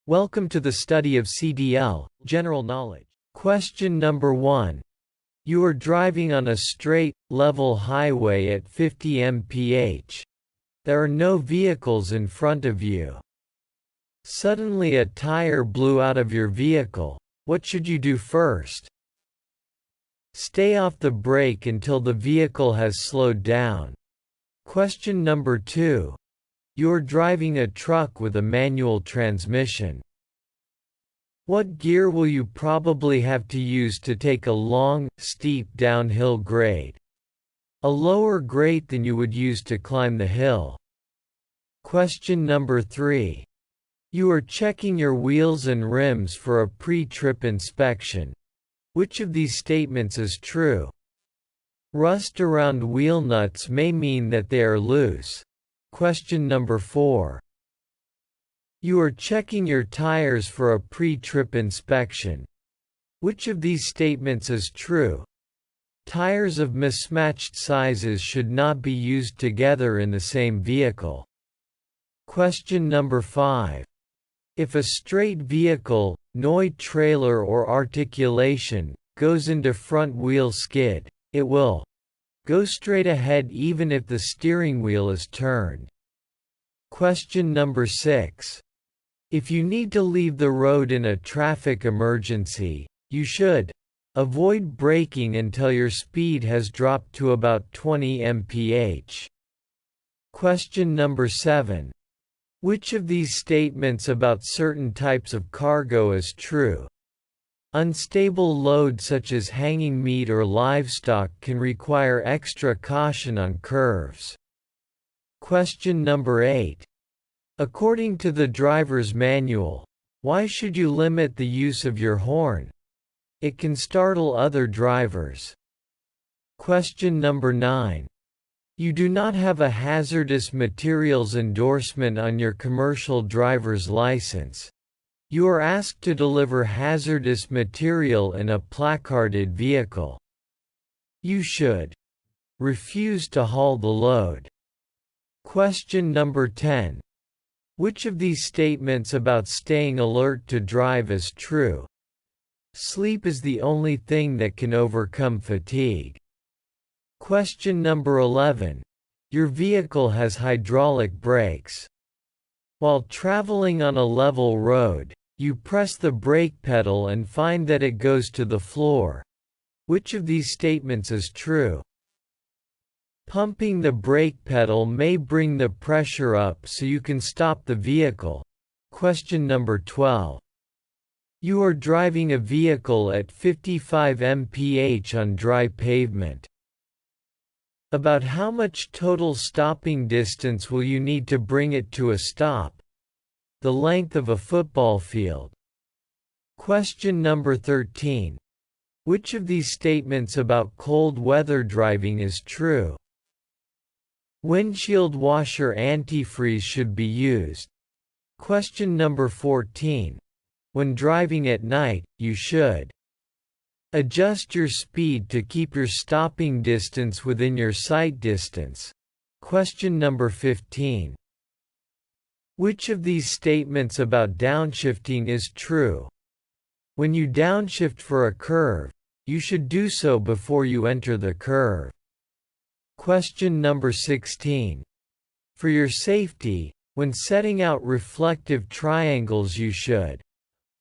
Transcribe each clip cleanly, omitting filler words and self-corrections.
Welcome to the study of CDL, General Knowledge. Question number 1. You are driving on a straight, level highway at 50 mph. There are no vehicles in front of you. Suddenly a tire blew out of your vehicle. What should you do first? Stay off the brake until the vehicle has slowed down. Question number 2. You're driving a truck with a manual transmission. What gear will you probably have to use to take a long, steep downhill grade? A lower grade than you would use to climb the hill. Question number 3. You are checking your wheels and rims for a pre-trip inspection. Which of these statements is true? Rust around wheel nuts may mean that they are loose. Question number 4. You are checking your tires for a pre-trip inspection. Which of these statements is true? Tires of mismatched sizes should not be used together in the same vehicle. Question number 5. If a straight vehicle, Noid trailer or articulation, goes into front wheel skid, it will go straight ahead even if the steering wheel is turned. Question number 6. If you need to leave the road in a traffic emergency, you should avoid braking until your speed has dropped to about 20 mph. Question number 7. Which of these statements about certain types of cargo is true? Unstable load such as hanging meat or livestock can require extra caution on curves. Question number 8. According to the driver's manual, why should you limit the use of your horn? It can startle other drivers. Question number 9. You do not have a hazardous materials endorsement on your commercial driver's license. You are asked to deliver hazardous material in a placarded vehicle. You should refuse to haul the load. Question number 10. Which of these statements about staying alert to drive is true? Sleep is the only thing that can overcome fatigue. Question number 11. Your vehicle has hydraulic brakes. While traveling on a level road, you press the brake pedal and find that it goes to the floor. Which of these statements is true? Pumping the brake pedal may bring the pressure up so you can stop the vehicle. Question number 12. You are driving a vehicle at 55 mph on dry pavement. About how much total stopping distance will you need to bring it to a stop? The length of a football field. Question number 13. Which of these statements about cold weather driving is true? Windshield washer antifreeze should be used. Question number 14. When driving at night, you should adjust your speed to keep your stopping distance within your sight distance. Question number 15. Which of these statements about downshifting is true? When you downshift for a curve, you should do so before you enter the curve. Question number 16. For your safety, when setting out reflective triangles you should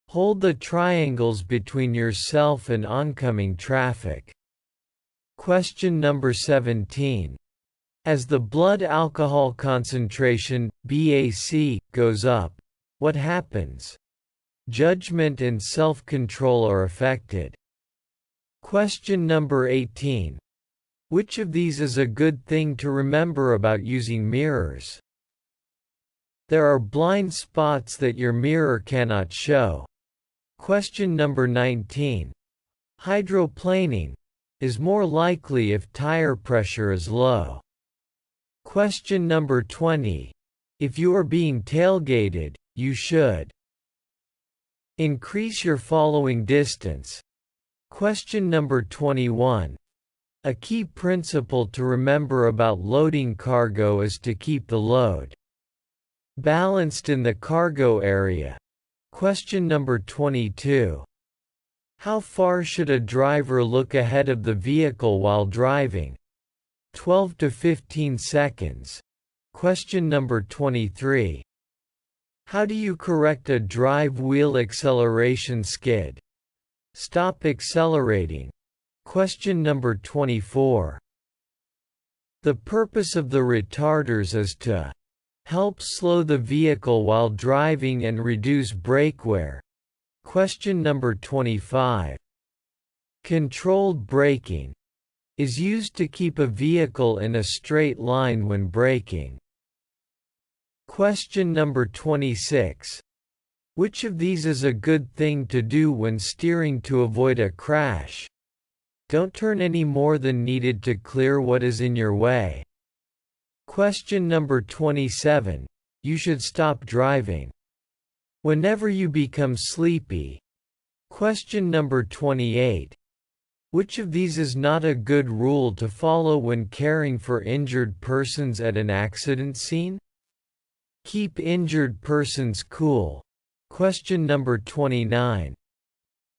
hold the triangles between yourself and oncoming traffic. Question number 17. As the blood alcohol concentration, BAC, goes up, what happens? Judgment and self-control are affected. Question number 18. Which of these is a good thing to remember about using mirrors? There are blind spots that your mirror cannot show. Question number 19. Hydroplaning is more likely if tire pressure is low. Question number 20. If you are being tailgated, you should increase your following distance. Question number 21. A key principle to remember about loading cargo is to keep the load balanced in the cargo area. Question number 22. How far should a driver look ahead of the vehicle while driving? 12 to 15 seconds. Question number 23. How do you correct a drive wheel acceleration skid? Stop accelerating. Question number 24. The purpose of the retarders is to help slow the vehicle while driving and reduce brake wear. Question number 25. Controlled braking is used to keep a vehicle in a straight line when braking. Question number 26. Which of these is a good thing to do when steering to avoid a crash? Don't turn any more than needed to clear what is in your way. Question number 27. You should stop driving whenever you become sleepy. Question number 28. Which of these is not a good rule to follow when caring for injured persons at an accident scene? Keep injured persons cool. Question number 29.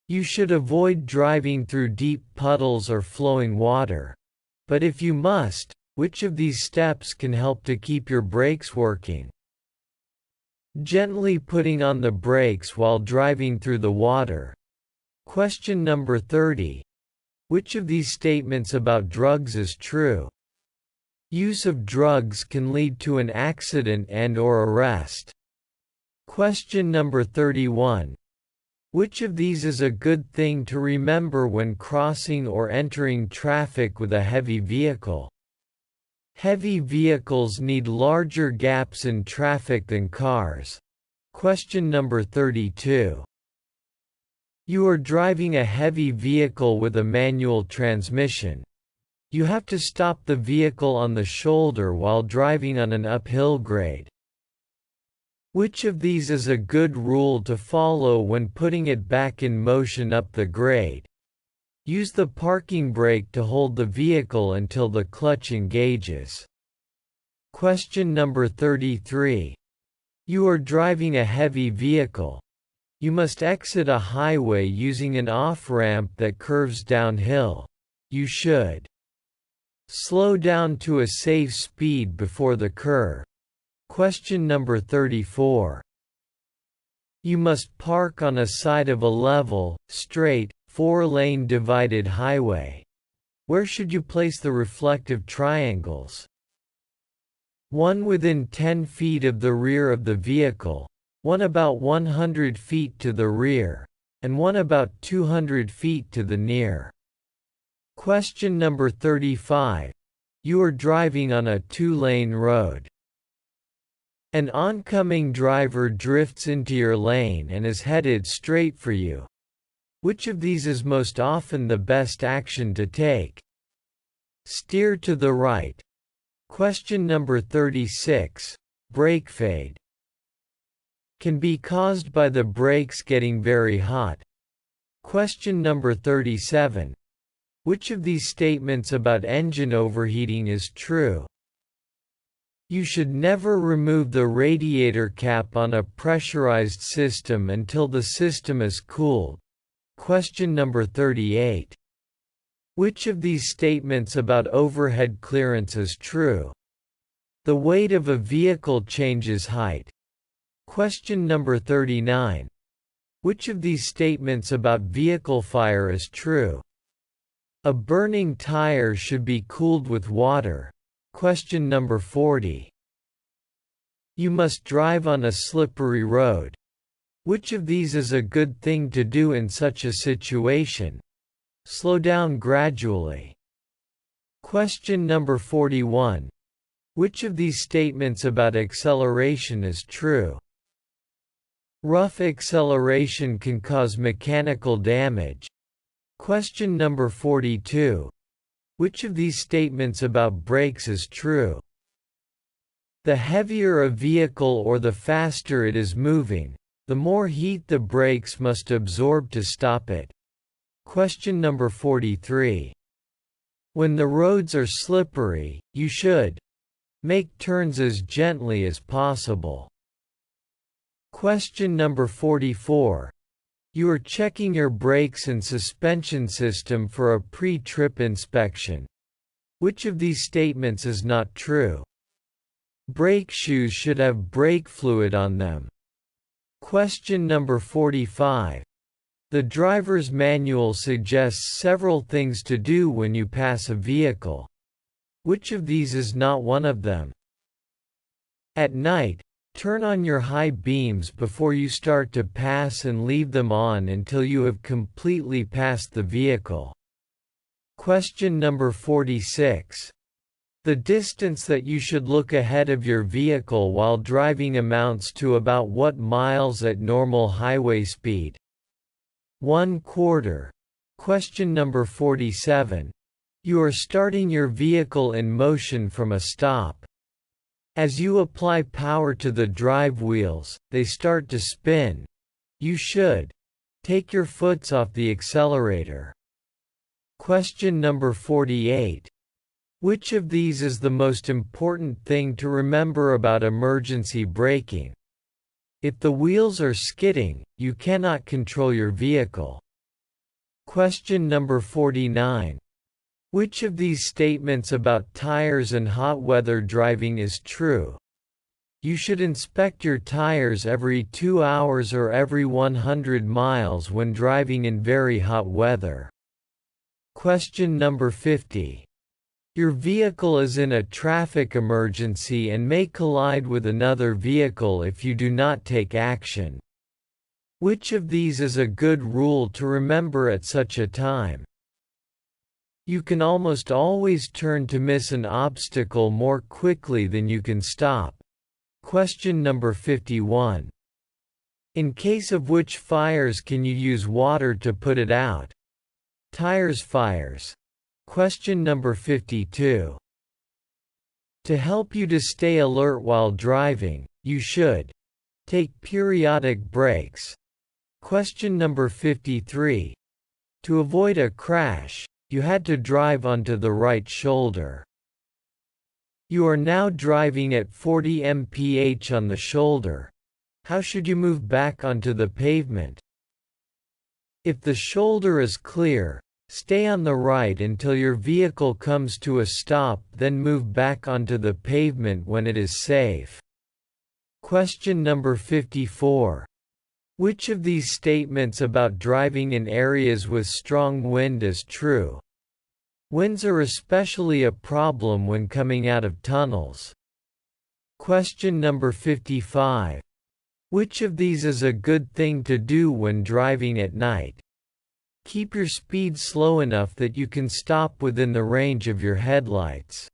You should avoid driving through deep puddles or flowing water. But if you must, which of these steps can help to keep your brakes working? Gently putting on the brakes while driving through the water. Question number 30. Which of these statements about drugs is true? Use of drugs can lead to an accident and/or arrest. Question number 31. Which of these is a good thing to remember when crossing or entering traffic with a heavy vehicle? Heavy vehicles need larger gaps in traffic than cars. Question number 32. You are driving a heavy vehicle with a manual transmission. You have to stop the vehicle on the shoulder while driving on an uphill grade. Which of these is a good rule to follow when putting it back in motion up the grade? Use the parking brake to hold the vehicle until the clutch engages. Question number 33. You are driving a heavy vehicle. You must exit a highway using an off-ramp that curves downhill. You should slow down to a safe speed before the curve. Question number 34. You must park on a side of a level, straight, 4-lane divided highway. Where should you place the reflective triangles? One within 10 feet of the rear of the vehicle, one about 100 feet to the rear, and one about 200 feet to the near. Question number 35. You are driving on a 2-lane road. An oncoming driver drifts into your lane and is headed straight for you. Which of these is most often the best action to take? Steer to the right. Question number 36. Brake fade can be caused by the brakes getting very hot. Question number 37. Which of these statements about engine overheating is true? You should never remove the radiator cap on a pressurized system until the system is cooled. Question number 38. Which of these statements about overhead clearance is true? The weight of a vehicle changes height. Question number 39. Which of these statements about vehicle fire is true? A burning tire should be cooled with water. Question number 40. You must drive on a slippery road. Which of these is a good thing to do in such a situation? Slow down gradually. Question number 41. Which of these statements about acceleration is true? Rough acceleration can cause mechanical damage. Question number 42. Which of these statements about brakes is true? The heavier a vehicle or the faster it is moving, the more heat the brakes must absorb to stop it. Question number 43. When the roads are slippery, you should make turns as gently as possible. Question number 44. You are checking your brakes and suspension system for a pre-trip inspection. Which of these statements is not true? Brake shoes should have brake fluid on them. Question number 45. The driver's manual suggests several things to do when you pass a vehicle. Which of these is not one of them? At night, turn on your high beams before you start to pass and leave them on until you have completely passed the vehicle. Question number 46. The distance that you should look ahead of your vehicle while driving amounts to about what miles at normal highway speed? 1/4. Question number 47. You are starting your vehicle in motion from a stop. As you apply power to the drive wheels, they start to spin. You should take your foot off the accelerator. Question number 48. Which of these is the most important thing to remember about emergency braking? If the wheels are skidding, you cannot control your vehicle. Question number 49. Which of these statements about tires and hot weather driving is true? You should inspect your tires every 2 hours or every 100 miles when driving in very hot weather. Question number 50. Your vehicle is in a traffic emergency and may collide with another vehicle if you do not take action. Which of these is a good rule to remember at such a time? You can almost always turn to miss an obstacle more quickly than you can stop. Question number 51. In case of which fires can you use water to put it out? Tires fires. Question number 52. To help you to stay alert while driving, you should take periodic breaks. Question number 53. To avoid a crash, you had to drive onto the right shoulder. You are now driving at 40 mph on the shoulder. How should you move back onto the pavement? If the shoulder is clear, stay on the right until your vehicle comes to a stop, then move back onto the pavement when it is safe. Question number 54. Which of these statements about driving in areas with strong wind is true? Winds are especially a problem when coming out of tunnels. Question number 55. Which of these is a good thing to do when driving at night? Keep your speed slow enough that you can stop within the range of your headlights.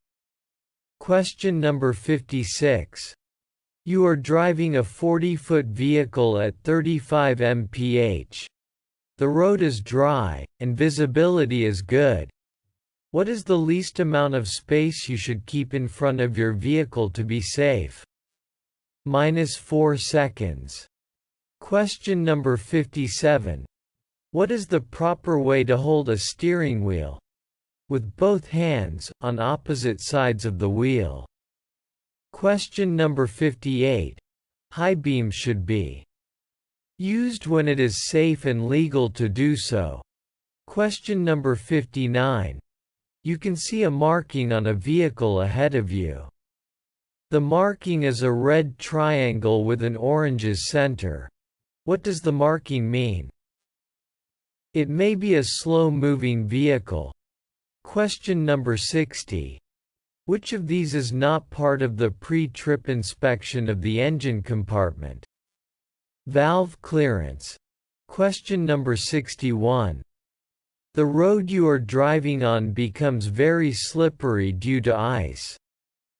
Question number 56. You are driving a 40-foot vehicle at 35 mph. The road is dry, and visibility is good. What is the least amount of space you should keep in front of your vehicle to be safe? -4 seconds. Question number 57. What is the proper way to hold a steering wheel? With both hands, on opposite sides of the wheel. Question number 58. High beams should be used when it is safe and legal to do so. Question number 59. You can see a marking on a vehicle ahead of you. The marking is a red triangle with an orange's center. What does the marking mean? It may be a slow-moving vehicle. Question number 60. Which of these is not part of the pre-trip inspection of the engine compartment? Valve clearance. Question number 61. The road you are driving on becomes very slippery due to ice.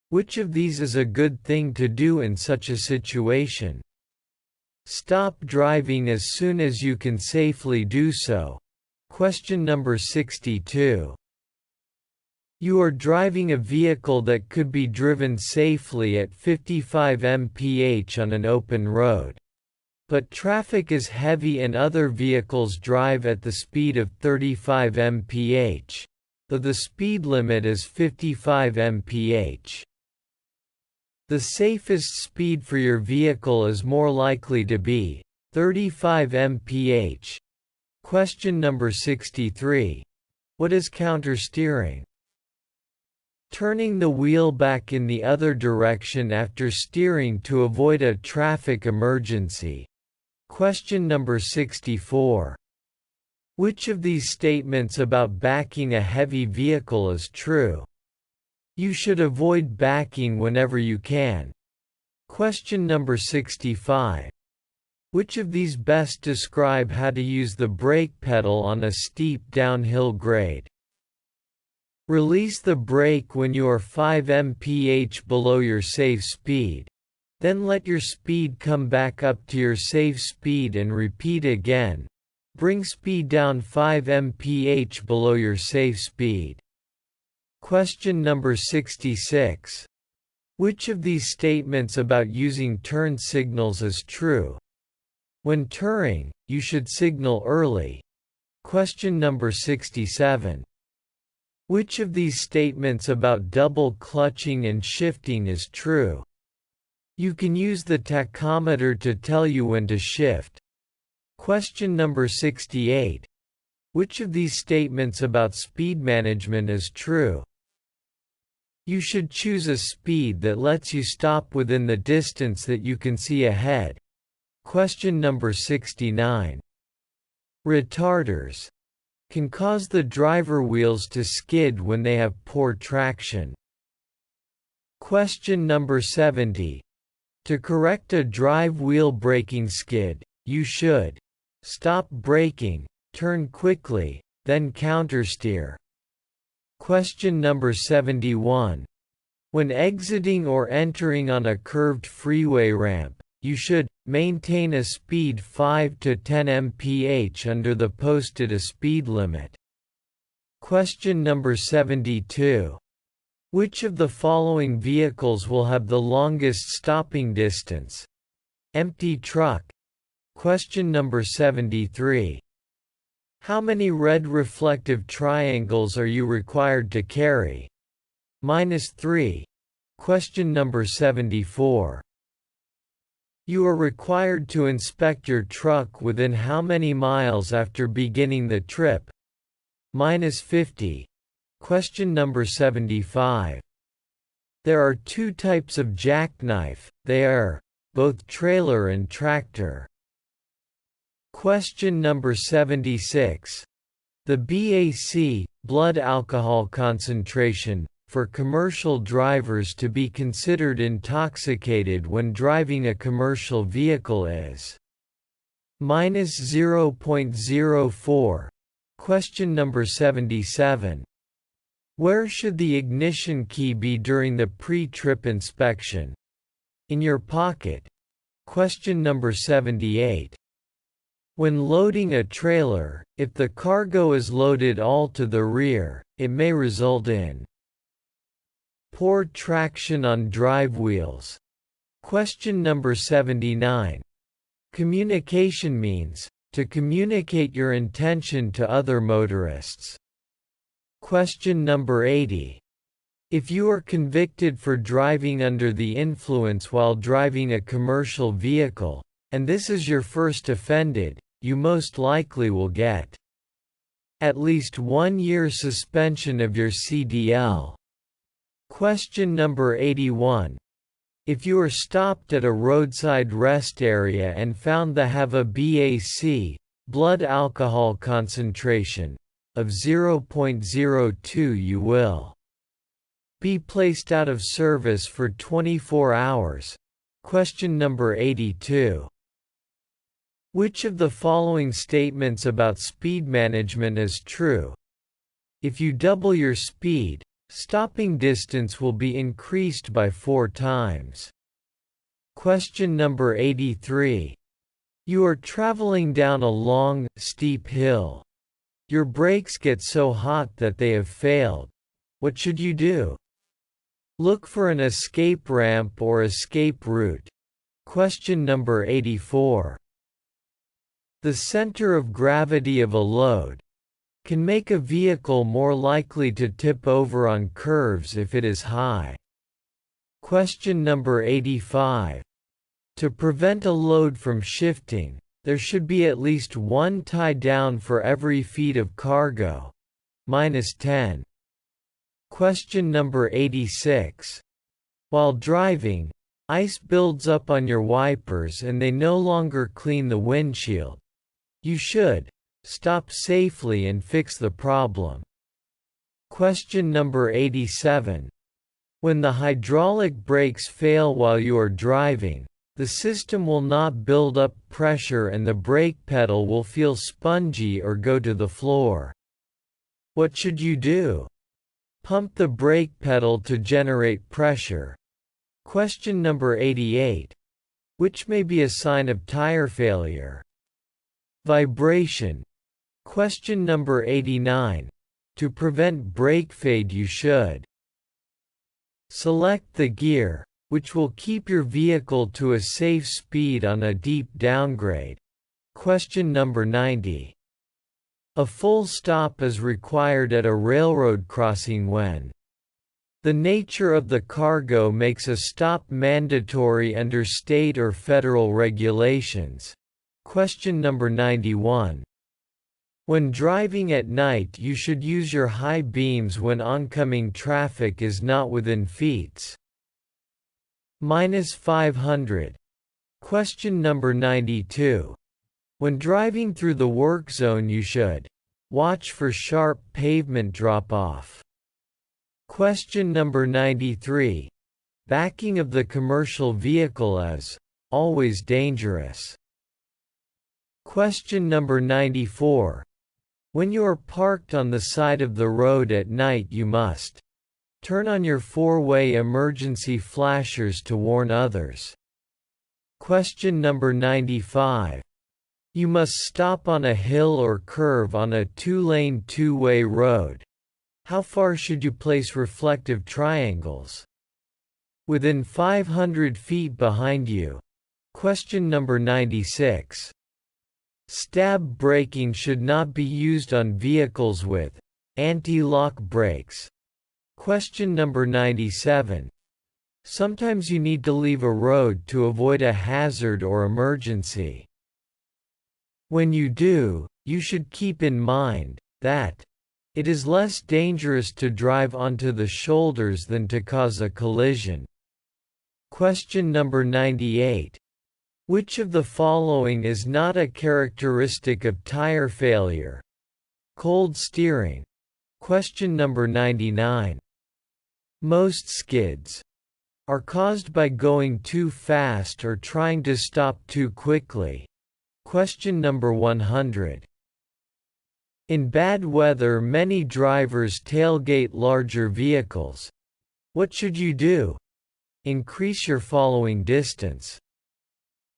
Which of these is a good thing to do in such a situation? Stop driving as soon as you can safely do so. Question number 62. You are driving a vehicle that could be driven safely at 55 mph on an open road. But traffic is heavy and other vehicles drive at the speed of 35 mph, though the speed limit is 55 mph. The safest speed for your vehicle is more likely to be 35 mph. Question number 63. What is countersteering? Turning the wheel back in the other direction after steering to avoid a traffic emergency. Question number 64. Which of these statements about backing a heavy vehicle is true? You should avoid backing whenever you can. Question number 65. Which of these best describe how to use the brake pedal on a steep downhill grade? Release the brake when you are 5 mph below your safe speed. Then let your speed come back up to your safe speed and repeat again. Bring speed down 5 mph below your safe speed. Question number 66. Which of these statements about using turn signals is true? When turning, you should signal early. Question number 67. Which of these statements about double clutching and shifting is true? You can use the tachometer to tell you when to shift. Question number 68. Which of these statements about speed management is true? You should choose a speed that lets you stop within the distance that you can see ahead. Question number 69. Retarders can cause the driver wheels to skid when they have poor traction. Question number 70. To correct a drive wheel braking skid, you should stop braking, turn quickly, then countersteer. Question number 71. When exiting or entering on a curved freeway ramp, you should maintain a speed 5 to 10 mph under the posted speed limit. Question number 72. Which of the following vehicles will have the longest stopping distance? Empty truck. Question number 73. How many red reflective triangles are you required to carry? -3. Question number 74. You are required to inspect your truck within how many miles after beginning the trip? -50. Question number 75. There are two types of jackknife, they are both trailer and tractor. Question number 76. The BAC, blood alcohol concentration, for commercial drivers to be considered intoxicated when driving a commercial vehicle is -0.04. Question number 77. Where should the ignition key be during the pre-trip inspection? In your pocket. Question number 78. When loading a trailer, if the cargo is loaded all to the rear, it may result in poor traction on drive wheels. Question number 79. Communication means to communicate your intention to other motorists. Question number 80. If you are convicted for driving under the influence while driving a commercial vehicle, and this is your first offended, you most likely will get at least 1 year suspension of your CDL. Question number 81. If you are stopped at a roadside rest area and found to have a BAC, blood alcohol concentration, of 0.02, you will be placed out of service for 24 hours. Question number 82. Which of the following statements about speed management is true? If you double your speed, stopping distance will be increased by 4 times. Question number 83. You are traveling down a long, steep hill. Your brakes get so hot that they have failed. What should you do? Look for an escape ramp or escape route. Question number 84. The center of gravity of a load can make a vehicle more likely to tip over on curves if it is high. Question number 85. To prevent a load from shifting, there should be at least one tie down for every feet of cargo. -10. Question number 86. While driving, ice builds up on your wipers and they no longer clean the windshield. You should stop safely and fix the problem. Question number 87. When the hydraulic brakes fail while you are driving, the system will not build up pressure and the brake pedal will feel spongy or go to the floor. What should you do? Pump the brake pedal to generate pressure. Question number 88. Which may be a sign of tire failure? Vibration. Question number 89. To prevent brake fade you should select the gear, which will keep your vehicle to a safe speed on a deep downgrade. Question number 90. A full stop is required at a railroad crossing when the nature of the cargo makes a stop mandatory under state or federal regulations. Question number 91. When driving at night you should use your high beams when oncoming traffic is not within feet. -500. Question number 92. When driving through the work zone you should watch for sharp pavement drop-off. Question number 93. Backing of the commercial vehicle is always dangerous. Question number 94. When you are parked on the side of the road at night you must turn on your four-way emergency flashers to warn others. Question number 95. You must stop on a hill or curve on a two-lane two-way road. How far should you place reflective triangles? Within 500 feet behind you. Question number 96. Stab braking should not be used on vehicles with anti-lock brakes. Question number 97. Sometimes you need to leave a road to avoid a hazard or emergency. When you do, you should keep in mind that it is less dangerous to drive onto the shoulders than to cause a collision. Question number 98. Which of the following is not a characteristic of tire failure? Cold steering. Question number 99. Most skids are caused by going too fast or trying to stop too quickly. Question number 100. In bad weather many drivers tailgate larger vehicles. What should you do? Increase your following distance.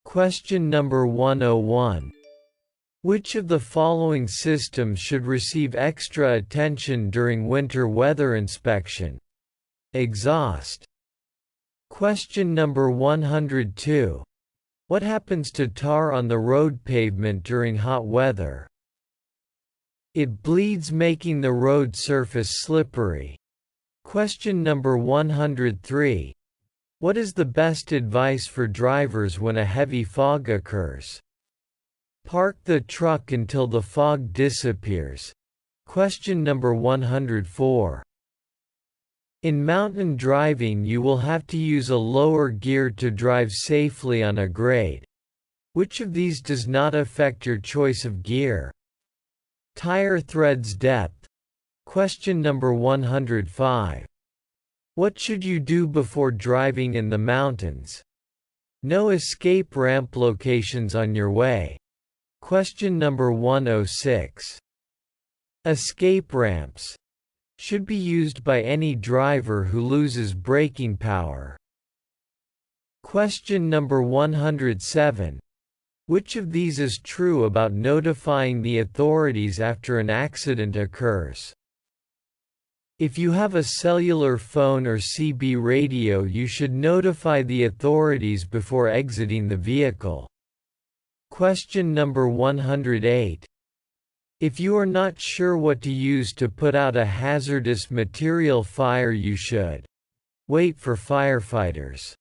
Question number 101. Which of the following systems should receive extra attention during winter weather inspection? Exhaust. Question number 102. What happens to tar on the road pavement during hot weather? It bleeds, making the road surface slippery. Question number 103. What is the best advice for drivers when a heavy fog occurs? Park the truck until the fog disappears. Question number 104. In mountain driving you will have to use a lower gear to drive safely on a grade. Which of these does not affect your choice of gear? Tire threads depth. Question number 105. What should you do before driving in the mountains? No escape ramp locations on your way. Question number 106. Escape ramps should be used by any driver who loses braking power. Question number 107. Which of these is true about notifying the authorities after an accident occurs? If you have a cellular phone or CB radio you should notify the authorities before exiting the vehicle. Question number 108. If you are not sure what to use to put out a hazardous material fire you should Wait for firefighters.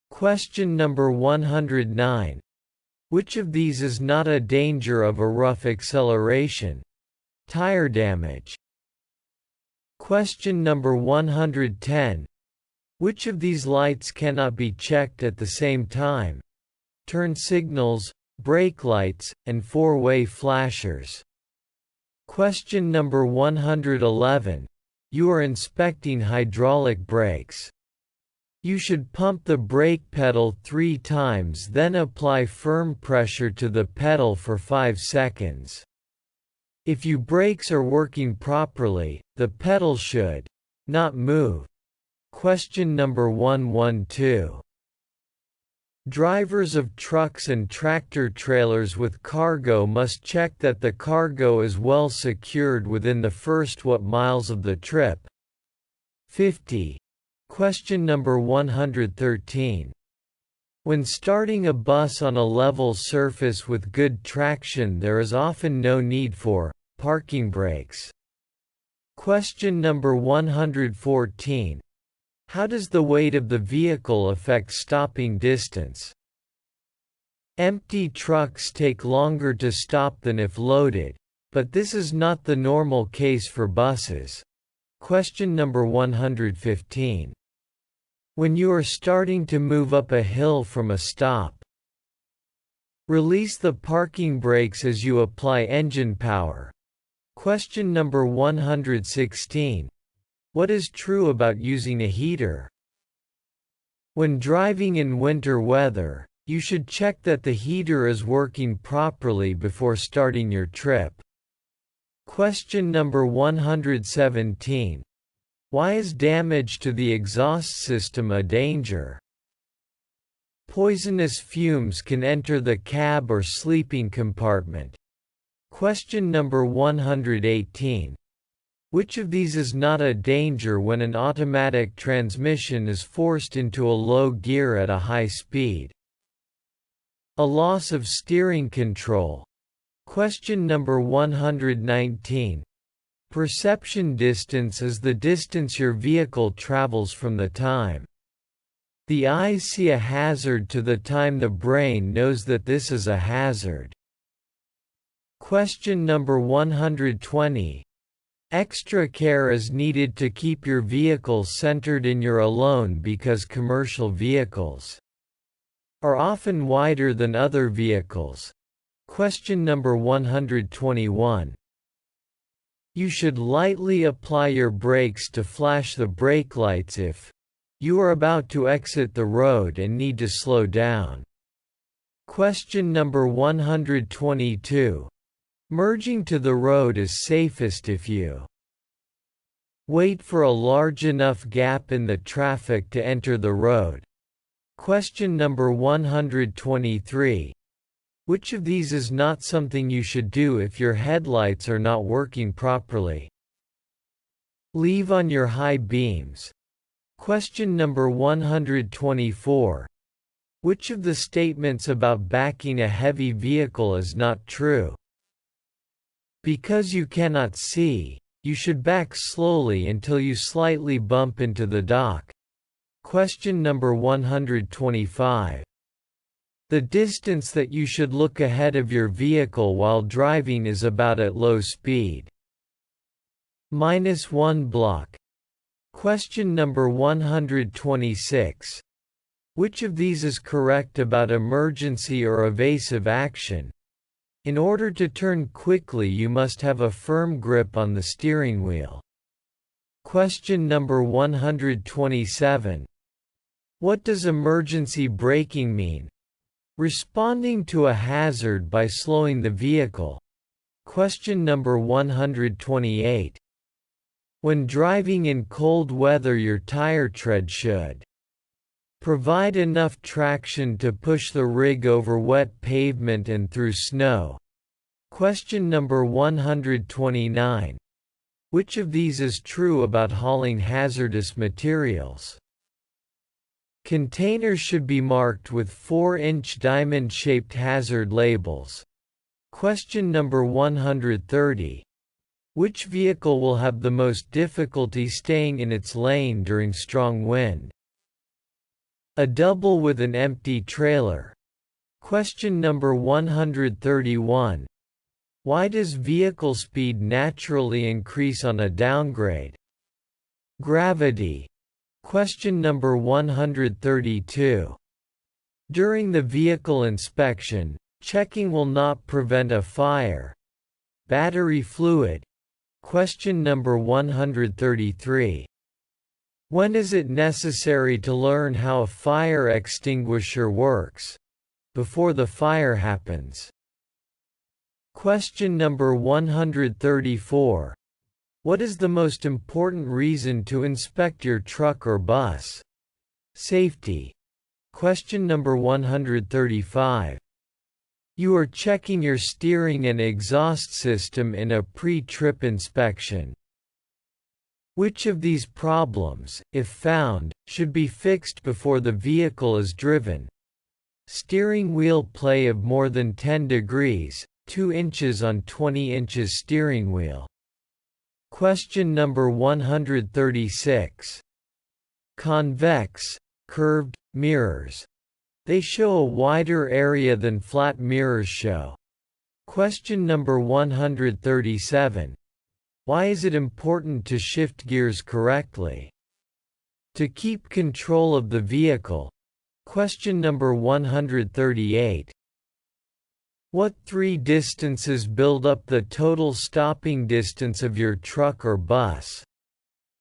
Question number 109. Which of these is not a danger of a rough acceleration? Tire damage. Question number 110. Which of these lights cannot be checked at the same time? Turn signals, brake lights, and four-way flashers. Question number 111. You are inspecting hydraulic brakes. You should pump the brake pedal 3 times, then apply firm pressure to the pedal for 5 seconds. If your brakes are working properly, the pedal should not move. Question number 112. Drivers of trucks and tractor-trailers with cargo must check that the cargo is well secured within the first what miles of the trip? 50. Question number 113. When starting a bus on a level surface with good traction, there is often no need for parking brakes. Question number 114. How does the weight of the vehicle affect stopping distance? Empty trucks take longer to stop than if loaded, but this is not the normal case for buses. Question number 115. When you are starting to move up a hill from a stop, release the parking brakes as you apply engine power. Question number 116. What is true about using a heater? When driving in winter weather, you should check that the heater is working properly before starting your trip. Question number 117. Why is damage to the exhaust system a danger? Poisonous fumes can enter the cab or sleeping compartment. Question number 118. Which of these is not a danger when an automatic transmission is forced into a low gear at a high speed? A loss of steering control. Question number 119. Perception distance is the distance your vehicle travels from the time the eyes see a hazard to the time the brain knows that this is a hazard. Question number 120. Extra care is needed to keep your vehicle centered in you're alone because commercial vehicles are often wider than other vehicles. Question number 121. You should lightly apply your brakes to flash the brake lights if you are about to exit the road and need to slow down. Question number 122. Merging to the road is safest if you wait for a large enough gap in the traffic to enter the road. Question number 123. Which of these is not something you should do if your headlights are not working properly? Leave on your high beams. Question number 124. Which of the statements about backing a heavy vehicle is not true? Because you cannot see, you should back slowly until you slightly bump into the dock. Question number 125. The distance that you should look ahead of your vehicle while driving is about at low speed. -1 block. Question number 126. Which of these is correct about emergency or evasive action? In order to turn quickly, you must have a firm grip on the steering wheel. Question number 127. What does emergency braking mean? Responding to a hazard by slowing the vehicle. Question number 128. When driving in cold weather, your tire tread should provide enough traction to push the rig over wet pavement and through snow. Question number 129. Which of these is true about hauling hazardous materials? Containers should be marked with 4-inch diamond-shaped hazard labels. Question number 130. Which vehicle will have the most difficulty staying in its lane during strong wind? A double with an empty trailer. Question number 131. Why does vehicle speed naturally increase on a downgrade? Gravity. Question number 132. During the vehicle inspection, checking will not prevent a fire. Battery fluid. Question number 133. When is it necessary to learn how a fire extinguisher works? Before the fire happens. Question number 134. What is the most important reason to inspect your truck or bus? Safety. Question number 135. You are checking your steering and exhaust system in a pre-trip inspection. Which of these problems, if found, should be fixed before the vehicle is driven? Steering wheel play of more than 10 degrees, 2 inches on 20 inches steering wheel. Question number 136. Convex, curved, mirrors. They show a wider area than flat mirrors show. Question number 137. Why is it important to shift gears correctly? To keep control of the vehicle. Question number 138. What three distances build up the total stopping distance of your truck or bus?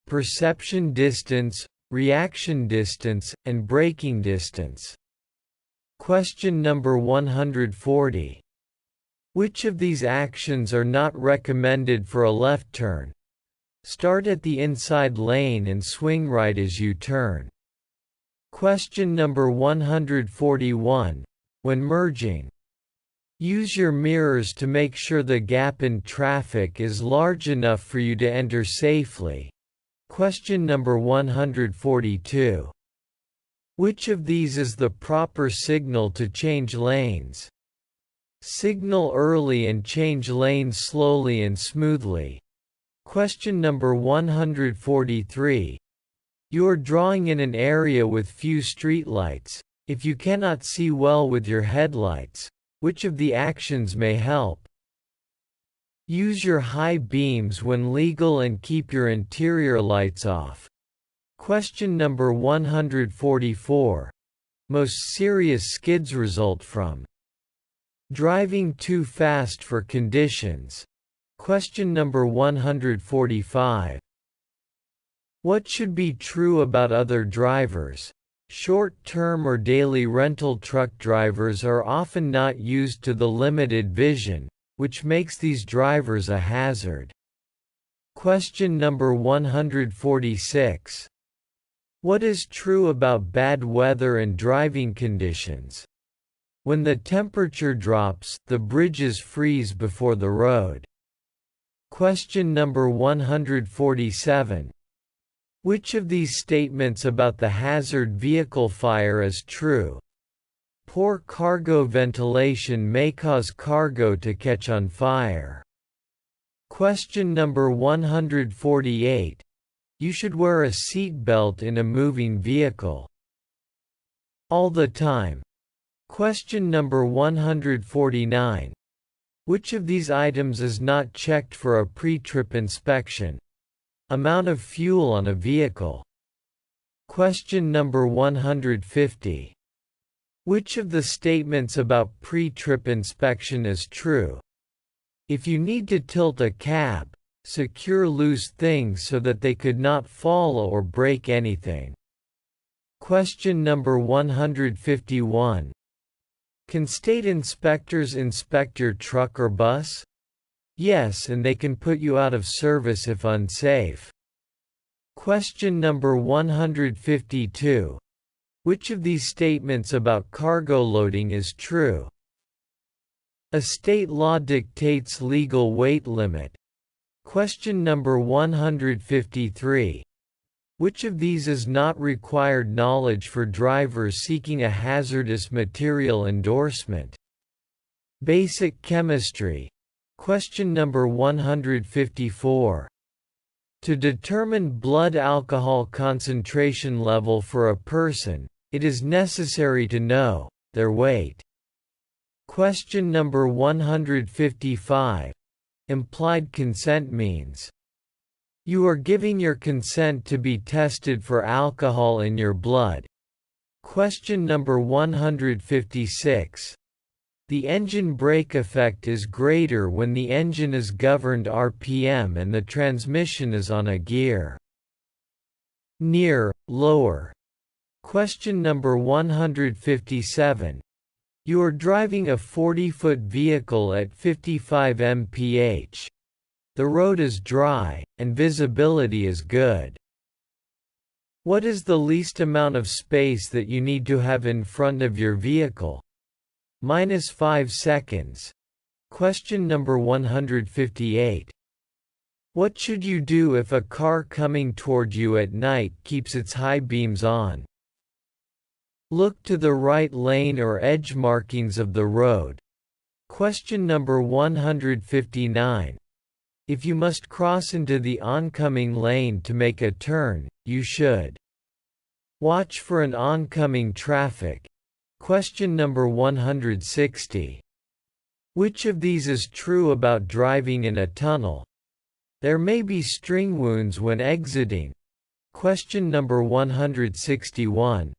Perception distance, reaction distance, and braking distance. Question number 140. Which of these actions are not recommended for a left turn? Start at the inside lane and swing right as you turn. Question number 141. When merging, use your mirrors to make sure the gap in traffic is large enough for you to enter safely. Question number 142. Which of these is the proper signal to change lanes? Signal early and change lanes slowly and smoothly. Question number 143. You are drawing in an area with few streetlights. If you cannot see well with your headlights, which of the actions may help? Use your high beams when legal and keep your interior lights off. Question number 144. Most serious skids result from driving too fast for conditions. Question number 145. What should be true about other drivers? Short-term or daily rental truck drivers are often not used to the limited vision, which makes these drivers a hazard. Question number 146. What is true about bad weather and driving conditions? When the temperature drops, the bridges freeze before the road. Question number 147. Which of these statements about the hazard vehicle fire is true? Poor cargo ventilation may cause cargo to catch on fire. Question number 148. You should wear a seat belt in a moving vehicle. All the time. Question number 149. Which of these items is not checked for a pre-trip inspection? Amount of fuel on a vehicle. Question number 150. Which of the statements about pre-trip inspection is true? If you need to tilt a cab, secure loose things so that they could not fall or break anything. Question number 151. Can state inspectors inspect your truck or bus? Yes, and they can put you out of service if unsafe. Question number 152. Which of these statements about cargo loading is true? A state law dictates legal weight limit. Question number 153. Which of these is not required knowledge for drivers seeking a hazardous material endorsement? Basic chemistry. Question number 154. To determine blood alcohol concentration level for a person, it is necessary to know their weight. Question number 155. Implied consent means you are giving your consent to be tested for alcohol in your blood. Question number 156. The engine brake effect is greater when the engine is governed RPM and the transmission is on a gear. Near, lower. Question number 157. You are driving a 40-foot vehicle at 55 mph. The road is dry, and visibility is good. What is the least amount of space that you need to have in front of your vehicle? -5 seconds. Question number 158. What should you do if a car coming toward you at night keeps its high beams on? Look to the right lane or edge markings of the road. Question number 159. If you must cross into the oncoming lane to make a turn, you should watch for an oncoming traffic. Question number 160. Which of these is true about driving in a tunnel? There may be string wounds when exiting. Question number 161.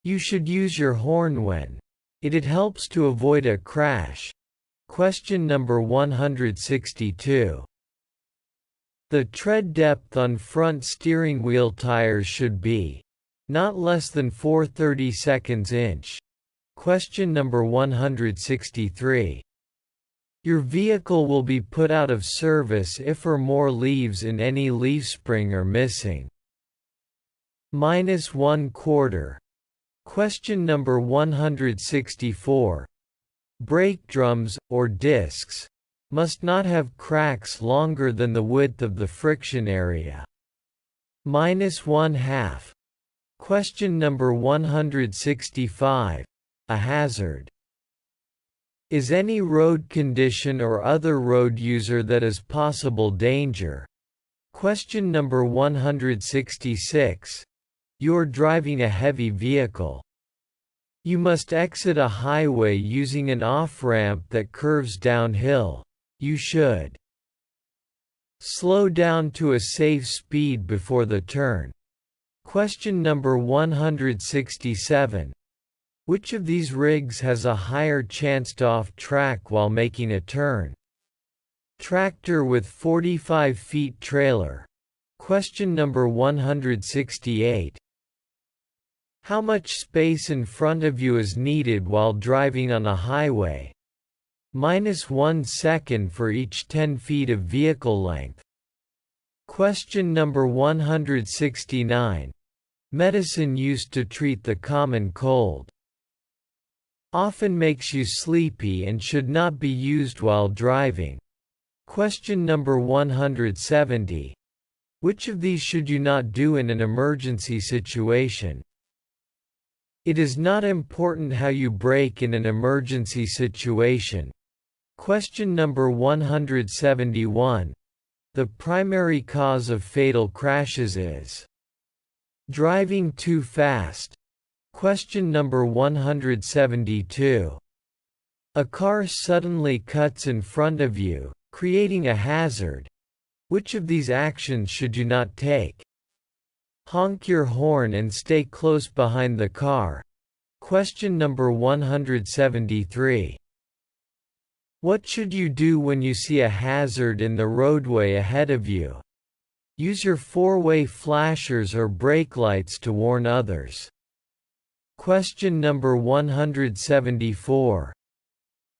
You should use your horn when it helps to avoid a crash. Question number 162. The tread depth on front steering wheel tires should be not less than 4/32 inch. Question number 163. Your vehicle will be put out of service if or more leaves in any leaf spring are missing. -1/4. Question number 164. Brake drums, or discs, must not have cracks longer than the width of the friction area. -1/2. Question number 165. A hazard is any road condition or other road user that is possible danger. Question number 166. You're driving a heavy vehicle. You must exit a highway using an off-ramp that curves downhill. You should slow down to a safe speed before the turn. Question number 167. Which of these rigs has a higher chance to off track while making a turn? Tractor with 45 feet trailer. Question number 168. How much space in front of you is needed while driving on a highway? -1 second for each 10 feet of vehicle length. Question number 169. Medicine used to treat the common cold often makes you sleepy and should not be used while driving. Question number 170. Which of these should you not do in an emergency situation? It is not important how you brake in an emergency situation. Question number 171. The primary cause of fatal crashes is driving too fast. Question number 172. A car suddenly cuts in front of you, creating a hazard. Which of these actions should you not take? Honk your horn and stay close behind the car. Question number 173. What should you do when you see a hazard in the roadway ahead of you? Use your four-way flashers or brake lights to warn others. Question number 174.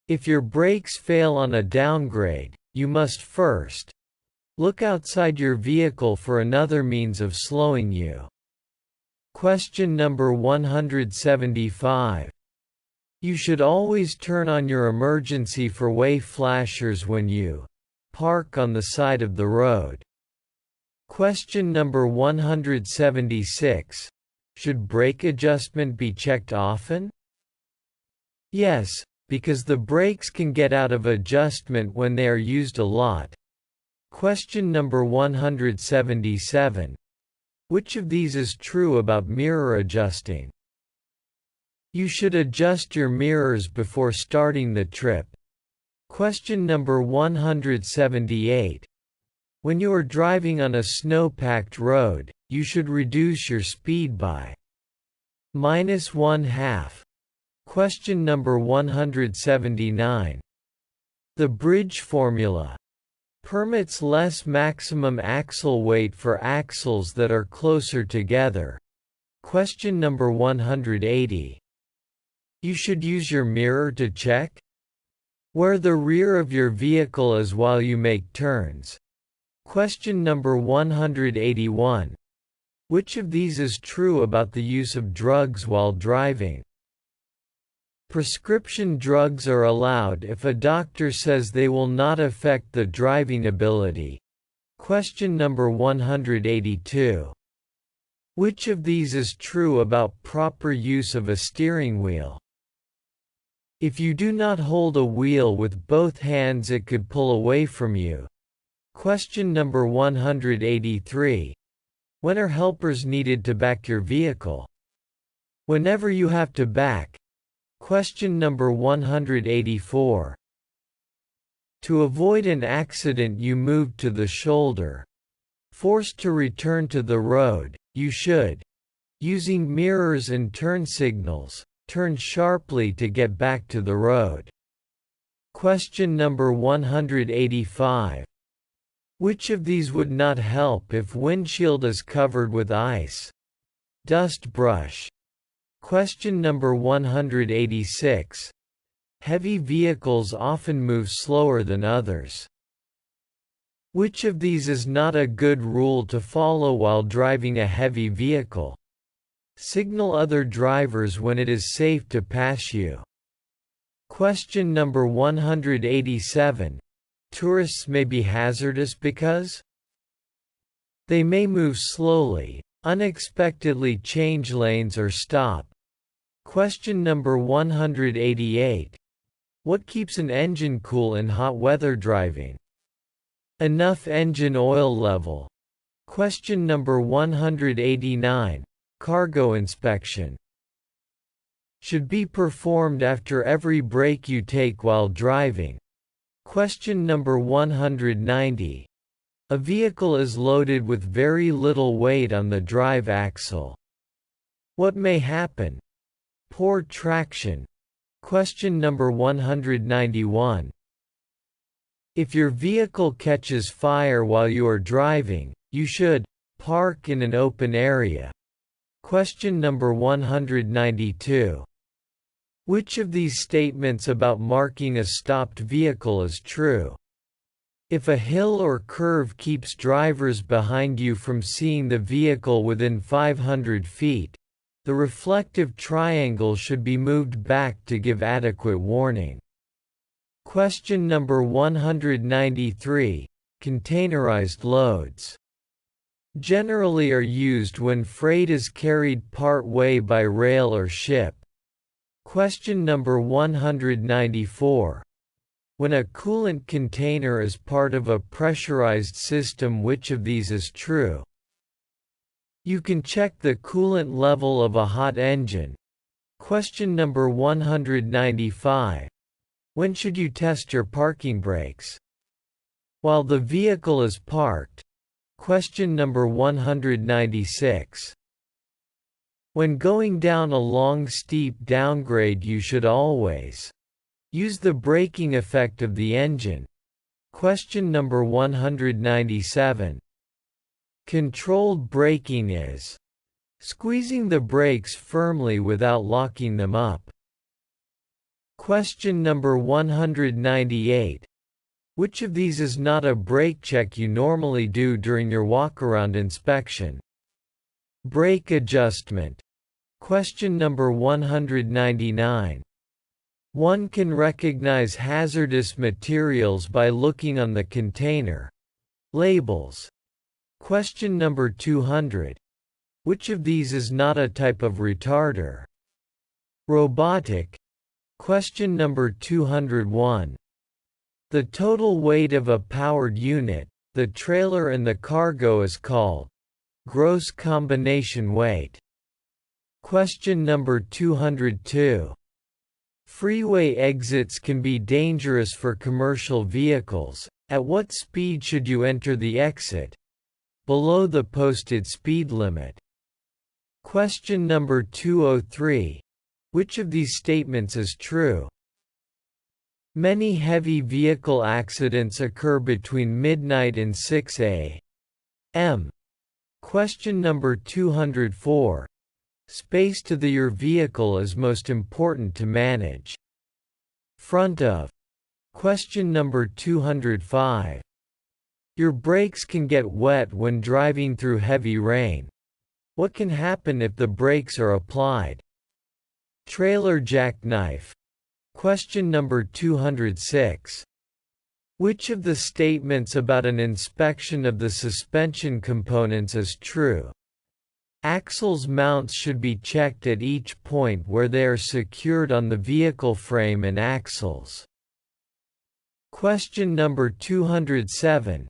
If your brakes fail on a downgrade, you must first look outside your vehicle for another means of slowing you. Question number 175. You should always turn on your emergency four-way flashers when you park on the side of the road. Question number 176. Should brake adjustment be checked often? Yes, because the brakes can get out of adjustment when they are used a lot. Question number 177. Which of these is true about mirror adjusting? You should adjust your mirrors before starting the trip. Question number 178. When you are driving on a snow-packed road, you should reduce your speed by -1/2. Question number 179. The bridge formula permits less maximum axle weight for axles that are closer together. Question number 180. You should use your mirror to check where the rear of your vehicle is while you make turns. Question number 181. Which of these is true about the use of drugs while driving? Prescription drugs are allowed if a doctor says they will not affect the driving ability. Question number 182. Which of these is true about proper use of a steering wheel? If you do not hold a wheel with both hands, it could pull away from you. Question number 183. When are helpers needed to back your vehicle? Whenever you have to back. Question number 184. To avoid an accident, you moved to the shoulder. Forced to return to the road, you should, using mirrors and turn signals, turn sharply to get back to the road. Question number 185. Which of these would not help if windshield is covered with ice? Dust brush. Question number 186. Heavy vehicles often move slower than others. Which of these is not a good rule to follow while driving a heavy vehicle? Signal other drivers when it is safe to pass you. Question number 187. Tourists may be hazardous because they may move slowly, unexpectedly change lanes or stop. Question number 188. What keeps an engine cool in hot weather driving? Enough engine oil level. Question number 189. Cargo inspection should be performed after every break you take while driving. Question number 190. A vehicle is loaded with very little weight on the drive axle. What may happen? Poor traction. Question number 191. If your vehicle catches fire while you are driving, you should park in an open area. Question number 192. Which of these statements about marking a stopped vehicle is true? If a hill or curve keeps drivers behind you from seeing the vehicle within 500 feet, the reflective triangle should be moved back to give adequate warning. Question number 193. Containerized loads generally are used when freight is carried part way by rail or ship. Question number 194. When a coolant container is part of a pressurized system, which of these is true? You can check the coolant level of a hot engine. Question number 195. When should you test your parking brakes? While the vehicle is parked. Question number 196. When going down a long steep downgrade, you should always use the braking effect of the engine. Question number 197. Controlled braking is squeezing the brakes firmly without locking them up. Question number 198. Which of these is not a brake check you normally do during your walk-around inspection? Brake adjustment. Question number 199. One can recognize hazardous materials by looking on the container labels. Question number 200. Which of these is not a type of retarder? Robotic. Question number 201. The total weight of a powered unit, the trailer and the cargo is called gross combination weight. Question number 202. Freeway exits can be dangerous for commercial vehicles. At what speed should you enter the exit? Below the posted speed limit. Question number 203. Which of these statements is true? Many heavy vehicle accidents occur between midnight and 6 a.m. Question number 204. Space to your vehicle is most important to manage. Front of. Question number 205. Your brakes can get wet when driving through heavy rain. What can happen if the brakes are applied? Trailer jackknife. Question number 206. Which of the statements about an inspection of the suspension components is true? Axles mounts should be checked at each point where they are secured on the vehicle frame and axles. Question number 207.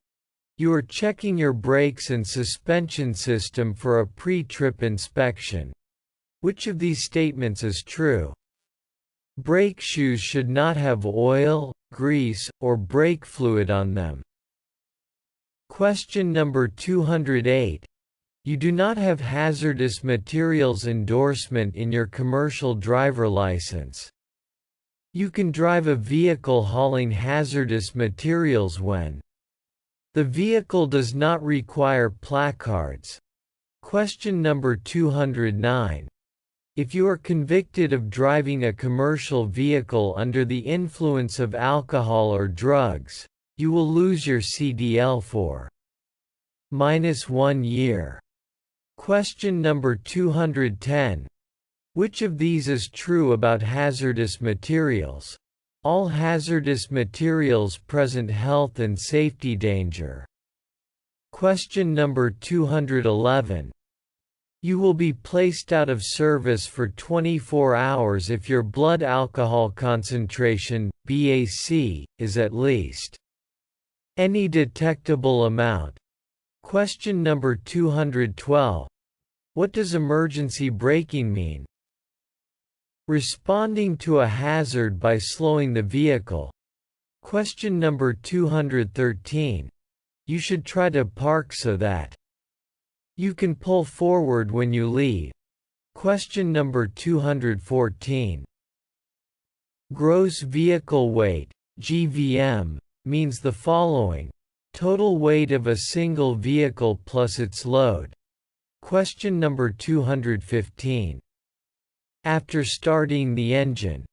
You are checking your brakes and suspension system for a pre-trip inspection. Which of these statements is true? Brake shoes should not have oil, grease, or brake fluid on them. Question number 208. You do not have hazardous materials endorsement in your commercial driver license. You can drive a vehicle hauling hazardous materials when the vehicle does not require placards. Question number 209. If you are convicted of driving a commercial vehicle under the influence of alcohol or drugs, you will lose your CDL for -1 year. Question number 210. Which of these is true about hazardous materials? All hazardous materials present health and safety danger. Question number 211. You will be placed out of service for 24 hours if your blood alcohol concentration, BAC, is at least any detectable amount. Question number 212. What does emergency braking mean? Responding to a hazard by slowing the vehicle. Question number 213. You should try to park so that you can pull forward when you leave. Question number 214. Gross vehicle weight, GVM, means the following: total weight of a single vehicle plus its load. Question number 215. After starting the engine,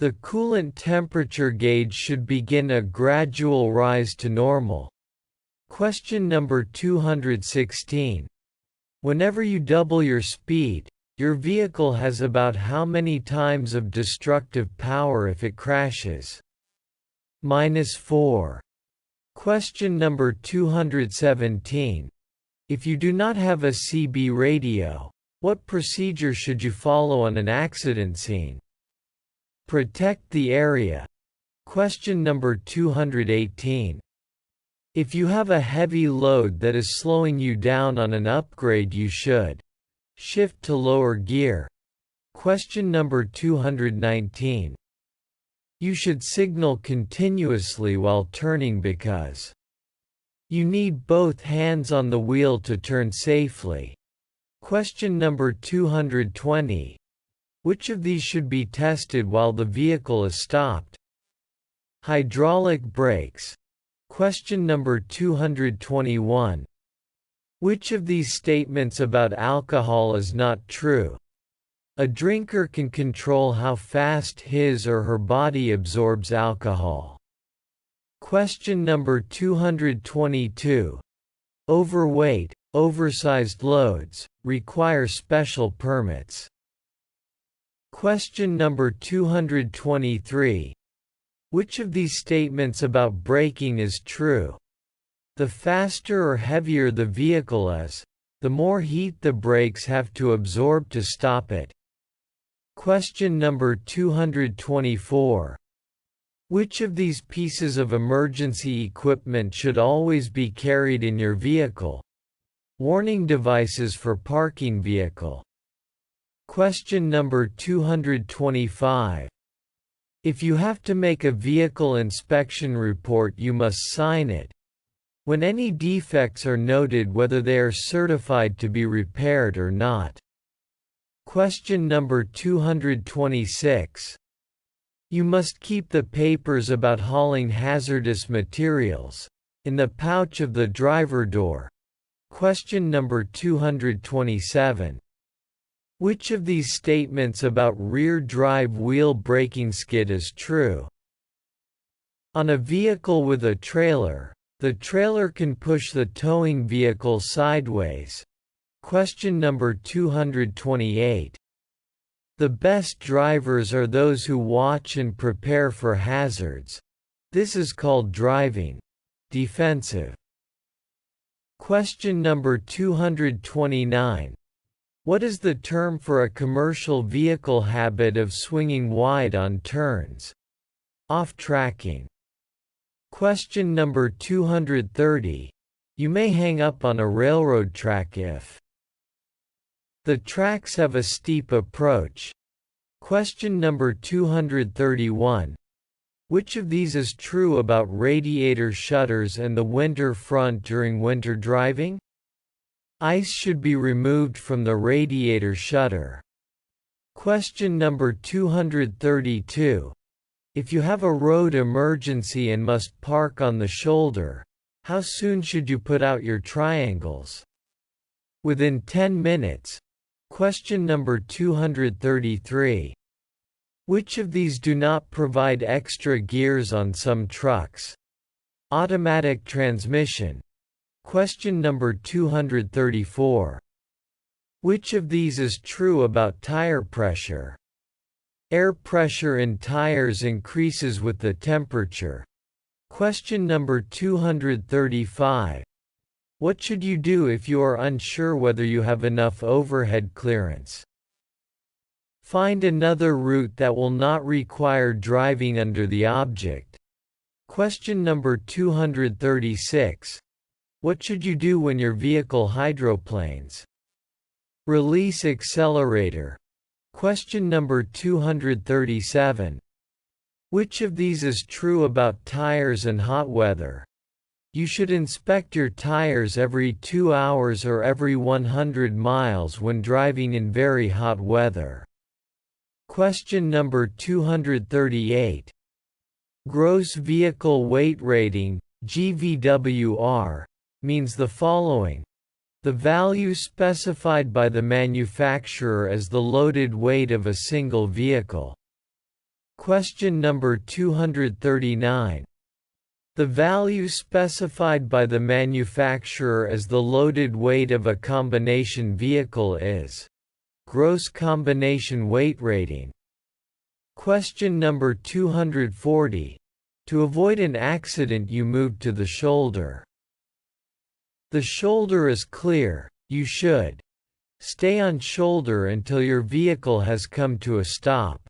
the coolant temperature gauge should begin a gradual rise to normal. Question number 216. Whenever you double your speed, your vehicle has about how many times of destructive power if it crashes? -4. Question number 217. If you do not have a CB radio, what procedure should you follow on an accident scene? Protect the area. Question number 218. If you have a heavy load that is slowing you down on an upgrade, you should shift to lower gear. Question number 219. You should signal continuously while turning because you need both hands on the wheel to turn safely. Question number 220. Which of these should be tested while the vehicle is stopped? Hydraulic brakes. Question number 221. Which of these statements about alcohol is not true? A drinker can control how fast his or her body absorbs alcohol. Question number 222. Overweight, oversized loads require special permits. Question number 223. Which of these statements about braking is true? The faster or heavier the vehicle is, the more heat the brakes have to absorb to stop it. Question number 224. Which of these pieces of emergency equipment should always be carried in your vehicle? Warning devices for parking vehicle. Question number 225. If you have to make a vehicle inspection report, you must sign it. When any defects are noted, whether they are certified to be repaired or not. Question number 226. You must keep the papers about hauling hazardous materials in the pouch of the driver door. Question number 227. Which of these statements about rear drive wheel braking skid is true? On a vehicle with a trailer, the trailer can push the towing vehicle sideways. Question number 228. The best drivers are those who watch and prepare for hazards. This is called driving defensive. Question number 229. What is the term for a commercial vehicle habit of swinging wide on turns? Off-tracking. Question number 230. You may hang up on a railroad track if the tracks have a steep approach. Question number 231. Which of these is true about radiator shutters and the winter front during winter driving? Ice should be removed from the radiator shutter. Question number 232. If you have a road emergency and must park on the shoulder, how soon should you put out your triangles? Within 10 minutes. Question number 233. Which of these do not provide extra gears on some trucks? Automatic transmission. Question number 234. Which of these is true about tire pressure? Air pressure in tires increases with the temperature. Question number 235. What should you do if you are unsure whether you have enough overhead clearance? Find another route that will not require driving under the object. Question number 236. What should you do when your vehicle hydroplanes? Release accelerator. Question number 237. Which of these is true about tires and hot weather? You should inspect your tires every 2 hours or every 100 miles when driving in very hot weather. Question number 238. Gross Vehicle Weight Rating, GVWR, means the following. The value specified by the manufacturer as the loaded weight of a single vehicle. Question number 239. The value specified by the manufacturer as the loaded weight of a combination vehicle is gross combination weight rating. Question number 240. To avoid an accident, you move to the shoulder. The shoulder is clear. You should stay on shoulder until your vehicle has come to a stop.